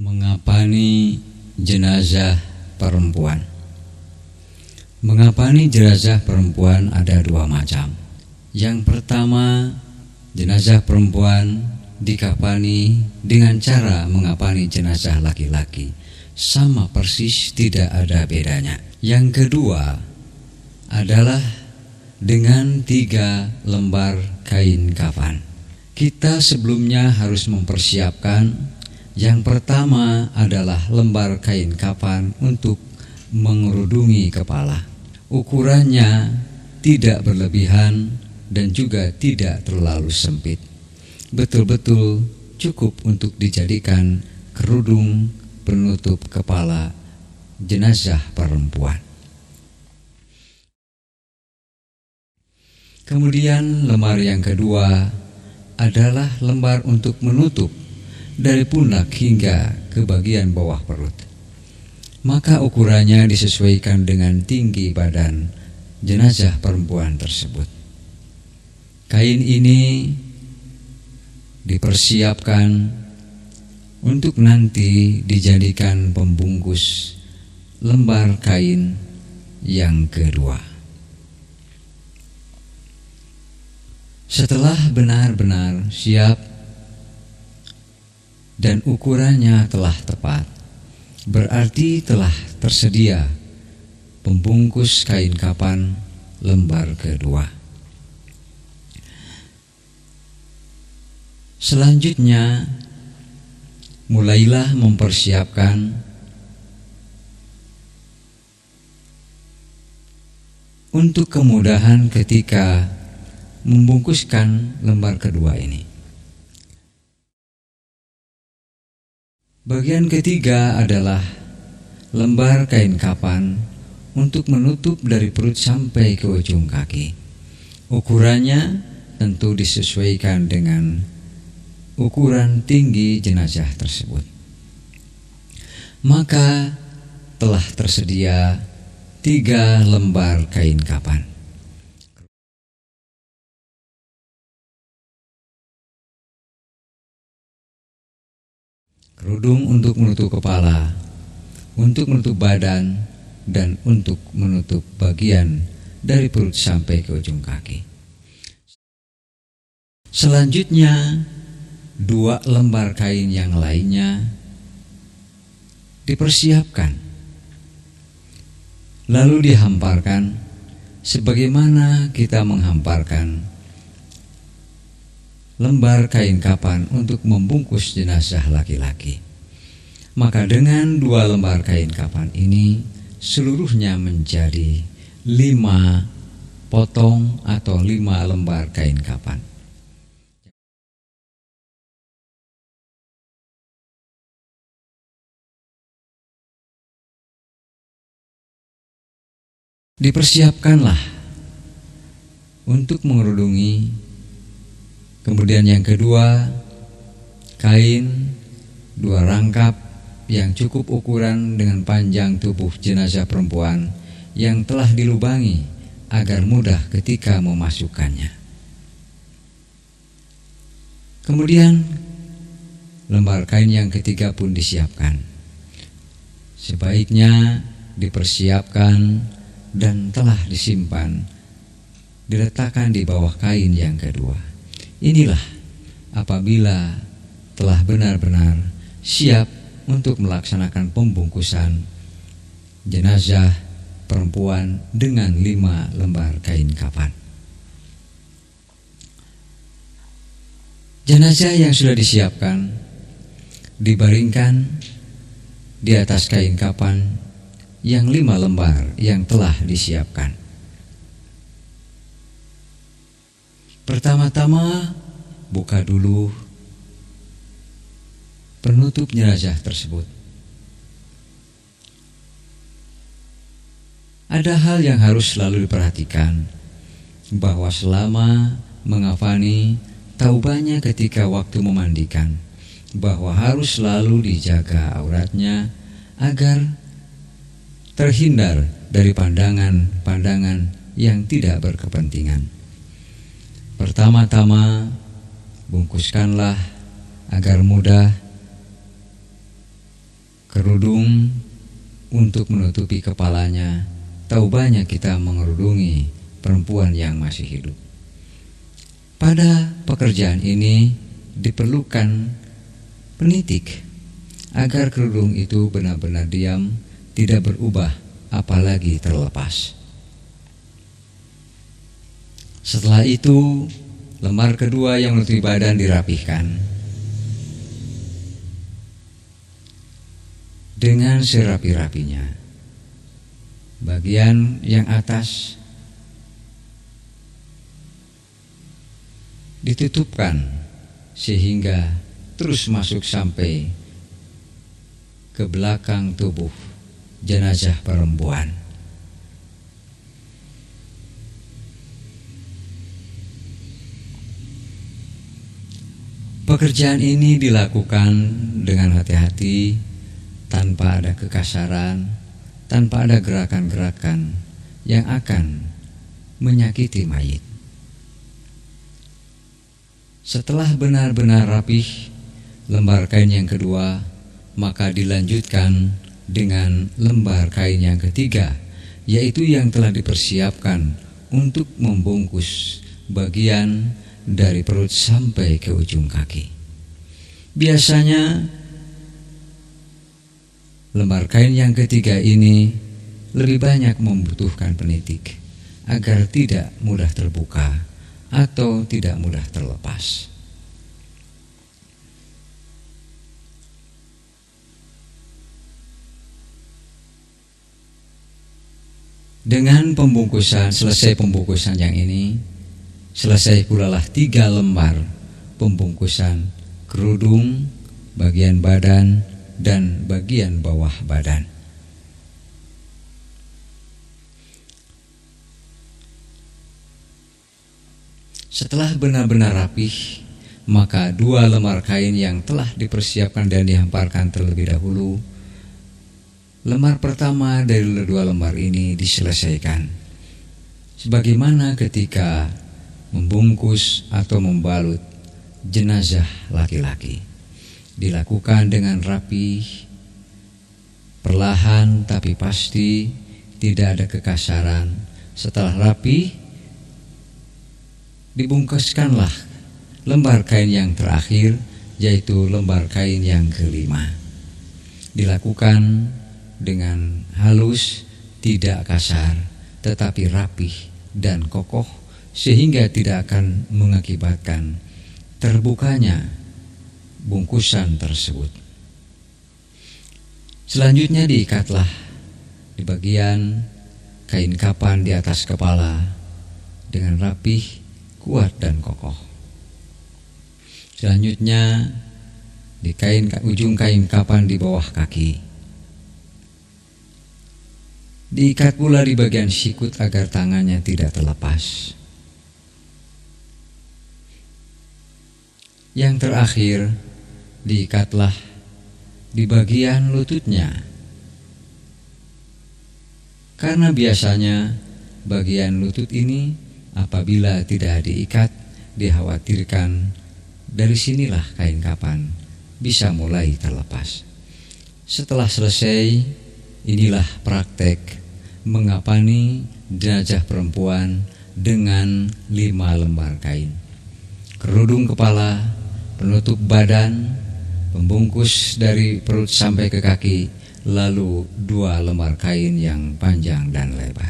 Mengapani jenazah perempuan. Mengapani jenazah perempuan ada dua macam. Yang pertama, jenazah perempuan dikapani dengan cara mengapani jenazah laki-laki, sama persis, tidak ada bedanya. Yang kedua adalah dengan 3 lembar kain kafan. Kita sebelumnya harus mempersiapkan. Yang pertama adalah lembar kain kafan untuk mengerudungi kepala. Ukurannya tidak berlebihan dan juga tidak terlalu sempit. Betul-betul cukup untuk dijadikan kerudung penutup kepala jenazah perempuan. Kemudian lembar yang kedua adalah lembar untuk menutup dari pundak hingga ke bagian bawah perut. Maka ukurannya disesuaikan dengan tinggi badan jenazah perempuan tersebut. Kain ini dipersiapkan untuk nanti dijadikan pembungkus lembar kain yang kedua. Setelah benar-benar siap dan ukurannya telah tepat, berarti telah tersedia pembungkus kain kafan lembar kedua. Selanjutnya, mulailah mempersiapkan untuk kemudahan ketika membungkuskan lembar kedua ini. Bagian ketiga adalah lembar kain kafan untuk menutup dari perut sampai ke ujung kaki. Ukurannya tentu disesuaikan dengan ukuran tinggi jenazah tersebut. Maka telah tersedia 3 lembar kain kafan. Kerudung untuk menutup kepala, untuk menutup badan, dan untuk menutup bagian dari perut sampai ke ujung kaki. Selanjutnya, 2 lembar kain yang lainnya dipersiapkan, lalu dihamparkan sebagaimana kita menghamparkan lembar kain kafan untuk membungkus jenazah laki-laki. Maka dengan 2 lembar kain kafan ini seluruhnya menjadi 5 potong atau 5 lembar kain kafan. Dipersiapkanlah untuk mengerudungi. Kemudian yang kedua, kain 2 rangkap yang cukup ukuran dengan panjang tubuh jenazah perempuan yang telah dilubangi agar mudah ketika memasukkannya. Kemudian lembar kain yang ketiga pun disiapkan. Sebaiknya dipersiapkan dan telah disimpan, diletakkan di bawah kain yang kedua. Inilah apabila telah benar-benar siap untuk melaksanakan pembungkusan jenazah perempuan dengan 5 lembar kain kafan. Jenazah yang sudah disiapkan dibaringkan di atas kain kafan yang 5 lembar yang telah disiapkan. Pertama-tama buka dulu penutup jenazah tersebut. Ada hal yang harus selalu diperhatikan, bahwa selama mengafani, taubannya ketika waktu memandikan, bahwa harus selalu dijaga auratnya agar terhindar dari pandangan-pandangan yang tidak berkepentingan. Pertama-tama, bungkuskanlah agar mudah kerudung untuk menutupi kepalanya. Tahu banyak kita mengerudungi perempuan yang masih hidup. Pada pekerjaan ini diperlukan penitik agar kerudung itu benar-benar diam, tidak berubah, apalagi terlepas. Setelah itu, lembar kedua yang menutupi badan dirapihkan dengan serapi-rapinya. Bagian yang atas ditutupkan sehingga terus masuk sampai ke belakang tubuh jenazah perempuan. Pekerjaan ini dilakukan dengan hati-hati, tanpa ada kekasaran, tanpa ada gerakan-gerakan yang akan menyakiti mayit. Setelah benar-benar rapih lembar kain yang kedua, maka dilanjutkan dengan lembar kain yang ketiga, yaitu yang telah dipersiapkan untuk membungkus bagian dari perut sampai ke ujung kaki. Biasanya lembar kain yang ketiga ini lebih banyak membutuhkan penitik agar tidak mudah terbuka atau tidak mudah terlepas. Dengan selesai pembungkusan yang ini, selesai pula lah 3 lembar pembungkusan kerudung, bagian badan, dan bagian bawah badan. Setelah benar-benar rapih, maka 2 lembar kain yang telah dipersiapkan dan dihamparkan terlebih dahulu. Lembar pertama dari 2 lembar ini diselesaikan, sebagaimana ketika membungkus atau membalut jenazah laki-laki. Dilakukan dengan rapi, perlahan tapi pasti, tidak ada kekasaran. Setelah rapi, dibungkuskanlah lembar kain yang terakhir, yaitu lembar kain yang kelima. Dilakukan dengan halus, tidak kasar, tetapi rapih dan kokoh, sehingga tidak akan mengakibatkan terbukanya bungkusan tersebut. Selanjutnya diikatlah di bagian kain kapan di atas kepala dengan rapih, kuat dan kokoh. Selanjutnya di ujung kain kapan di bawah kaki. Diikat pula di bagian sikut agar tangannya tidak terlepas. Yang terakhir, diikatlah di bagian lututnya, karena biasanya bagian lutut ini apabila tidak diikat, dikhawatirkan dari sinilah kain kapan bisa mulai terlepas. Setelah selesai, inilah praktek mengapani jenazah perempuan dengan 5 lembar kain: kerudung kepala, penutup badan, pembungkus dari perut sampai ke kaki, lalu 2 lembar kain yang panjang dan lebar.